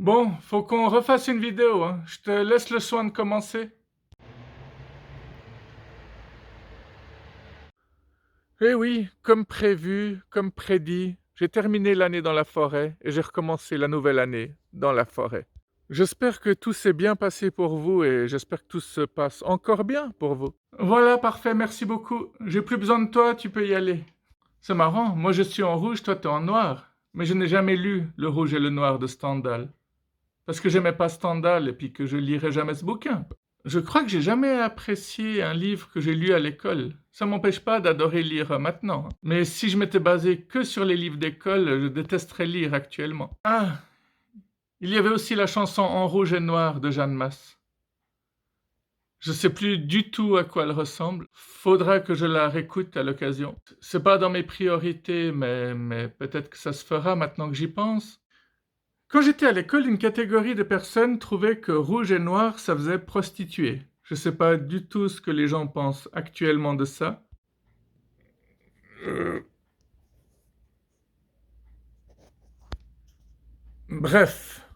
Bon, faut qu'on refasse une vidéo, hein. Je te laisse le soin de commencer. Eh oui, comme prévu, comme prédit, j'ai terminé l'année dans la forêt et j'ai recommencé la nouvelle année dans la forêt. J'espère que tout s'est bien passé pour vous et j'espère que tout se passe encore bien pour vous. Voilà, parfait, merci beaucoup. J'ai plus besoin de toi, tu peux y aller. C'est marrant, moi je suis en rouge, toi t'es en noir. Mais je n'ai jamais lu Le Rouge et le Noir de Stendhal. Parce que j'aimais pas Stendhal et puis que je lirai jamais ce bouquin. Je crois que j'ai jamais apprécié un livre que j'ai lu à l'école. Ça m'empêche pas d'adorer lire maintenant. Mais si je m'étais basé que sur les livres d'école, je détesterais lire actuellement. Ah, il y avait aussi la chanson En rouge et noir de Jeanne Masse. Je sais plus du tout à quoi elle ressemble. Faudra que je la réécoute à l'occasion. C'est pas dans mes priorités, mais peut-être que ça se fera maintenant que j'y pense. Quand j'étais à l'école, une catégorie de personnes trouvait que rouge et noir, ça faisait prostituée. Je sais pas du tout ce que les gens pensent actuellement de ça. Euh, Bref.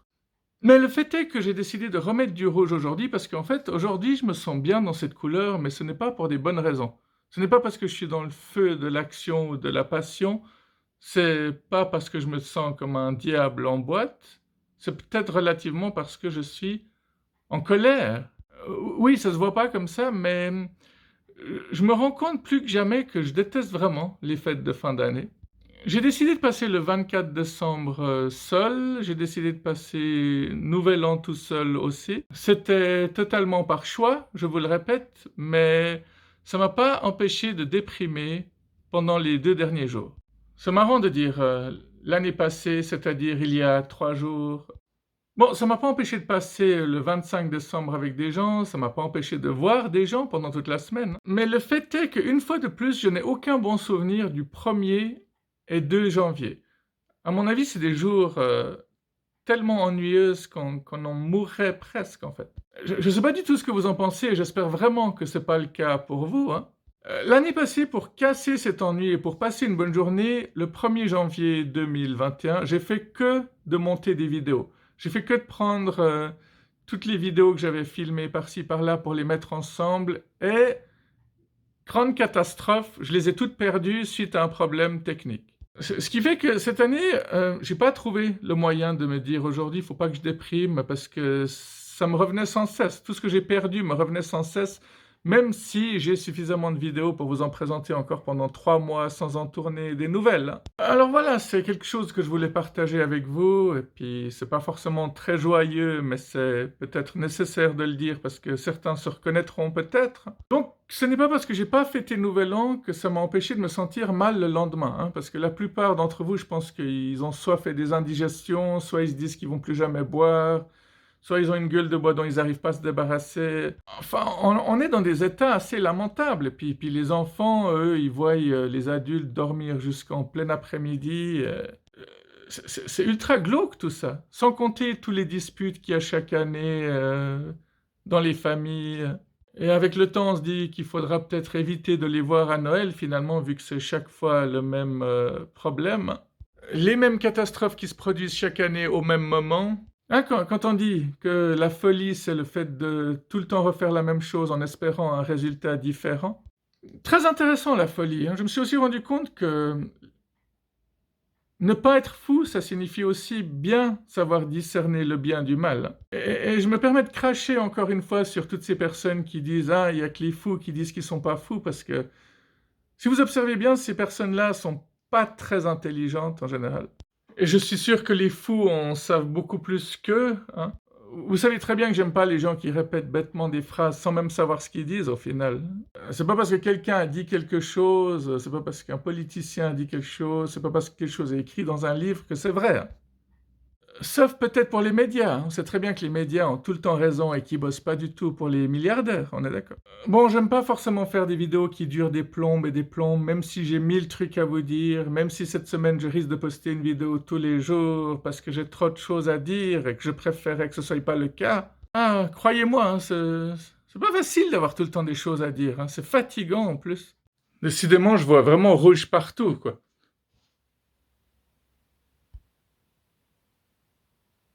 Mais le fait est que j'ai décidé de remettre du rouge aujourd'hui parce qu'en fait, aujourd'hui, je me sens bien dans cette couleur, mais ce n'est pas pour des bonnes raisons. Ce n'est pas parce que je suis dans le feu de l'action ou de la passion, c'est pas parce que je me sens comme un diable en boîte, c'est peut-être relativement parce que je suis en colère. Oui, ça se voit pas comme ça, mais je me rends compte plus que jamais que je déteste vraiment les fêtes de fin d'année. J'ai décidé de passer le 24 décembre seul, j'ai décidé de passer Nouvel An tout seul aussi. C'était totalement par choix, je vous le répète, mais ça m'a pas empêché de déprimer pendant les 2 derniers jours. C'est marrant de dire l'année passée, c'est-à-dire il y a 3 jours. Bon, ça m'a pas empêché de passer le 25 décembre avec des gens, ça m'a pas empêché de voir des gens pendant toute la semaine. Mais le fait est qu'une fois de plus, je n'ai aucun bon souvenir du 1er et 2 janvier. À mon avis, c'est des jours tellement ennuyeux qu'on en mourrait presque, en fait. Je ne sais pas du tout ce que vous en pensez, et j'espère vraiment que c'est pas le cas pour vous, hein. L'année passée, pour casser cet ennui et pour passer une bonne journée, le 1er janvier 2021, j'ai fait que de monter des vidéos. J'ai fait que de prendre toutes les vidéos que j'avais filmées par-ci par-là pour les mettre ensemble et, grande catastrophe, je les ai toutes perdues suite à un problème technique. Ce qui fait que cette année, j'ai pas trouvé le moyen de me dire aujourd'hui, il faut pas que je déprime parce que ça me revenait sans cesse. Tout ce que j'ai perdu me revenait sans cesse, même si j'ai suffisamment de vidéos pour vous en présenter encore pendant 3 mois sans en tourner des nouvelles, hein. Alors voilà, c'est quelque chose que je voulais partager avec vous, et puis c'est pas forcément très joyeux, mais c'est peut-être nécessaire de le dire parce que certains se reconnaîtront peut-être. Donc, ce n'est pas parce que j'ai pas fêté Nouvel An que ça m'a empêché de me sentir mal le lendemain, hein, parce que la plupart d'entre vous, je pense qu'ils ont soit fait des indigestions, soit ils se disent qu'ils vont plus jamais boire, soit ils ont une gueule de bois dont ils n'arrivent pas à se débarrasser. Enfin, on est dans des états assez lamentables. Et puis les enfants, eux, ils voient les adultes dormir jusqu'en plein après-midi. C'est ultra glauque tout ça. Sans compter tous les disputes qu'il y a chaque année dans les familles. Et avec le temps, on se dit qu'il faudra peut-être éviter de les voir à Noël, finalement, vu que c'est chaque fois le même problème. Les mêmes catastrophes qui se produisent chaque année au même moment. Hein, quand on dit que la folie, c'est le fait de tout le temps refaire la même chose en espérant un résultat différent. Très intéressant la folie, hein. Je me suis aussi rendu compte que ne pas être fou, ça signifie aussi bien savoir discerner le bien du mal. Et je me permets de cracher encore une fois sur toutes ces personnes qui disent «Ah, il y a que les fous qui disent qu'ils sont pas fous», parce que si vous observez bien, ces personnes-là sont pas très intelligentes en général. Et je suis sûr que les fous en savent beaucoup plus qu'eux, hein. Vous savez très bien que j'aime pas les gens qui répètent bêtement des phrases sans même savoir ce qu'ils disent au final. C'est pas parce que quelqu'un a dit quelque chose, c'est pas parce qu'un politicien a dit quelque chose, c'est pas parce que quelque chose est écrit dans un livre que c'est vrai, hein. Sauf peut-être pour les médias, hein. On sait très bien que les médias ont tout le temps raison et qu'ils bossent pas du tout pour les milliardaires, on est d'accord. Bon, j'aime pas forcément faire des vidéos qui durent des plombes et des plombes, même si j'ai 1000 trucs à vous dire, même si cette semaine je risque de poster une vidéo tous les jours parce que j'ai trop de choses à dire et que je préférais que ce soit pas le cas. Ah, croyez-moi, hein, c'est pas facile d'avoir tout le temps des choses à dire, hein. C'est fatigant en plus. Décidément, je vois vraiment rouge partout, quoi.